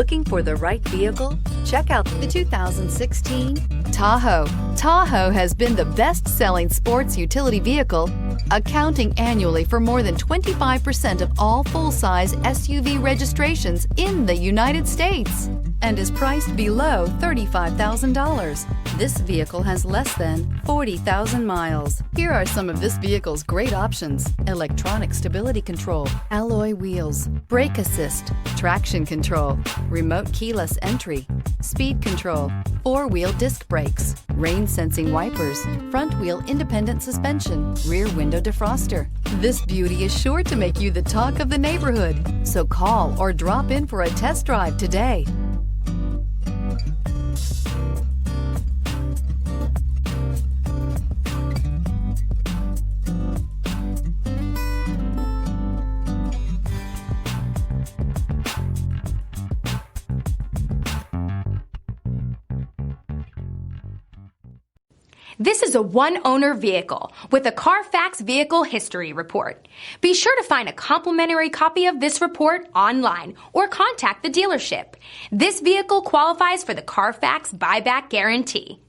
Looking for the right vehicle? Check out the 2016 Tahoe. Tahoe has been the best-selling sports utility vehicle, accounting annually for more than 25% of all full-size SUV registrations in the United States, and is priced below $35,000. This vehicle has less than 40,000 miles. Here are some of this vehicle's great options: electronic stability control, alloy wheels, brake assist, traction control, remote keyless entry, speed control, four-wheel disc brakes, rain sensing wipers, front wheel independent suspension, rear window defroster. This beauty is sure to make you the talk of the neighborhood. So call or drop in for a test drive today. This is a one-owner vehicle with a Carfax Vehicle History Report. Be sure to find a complimentary copy of this report online or contact the dealership. This vehicle qualifies for the Carfax Buyback Guarantee.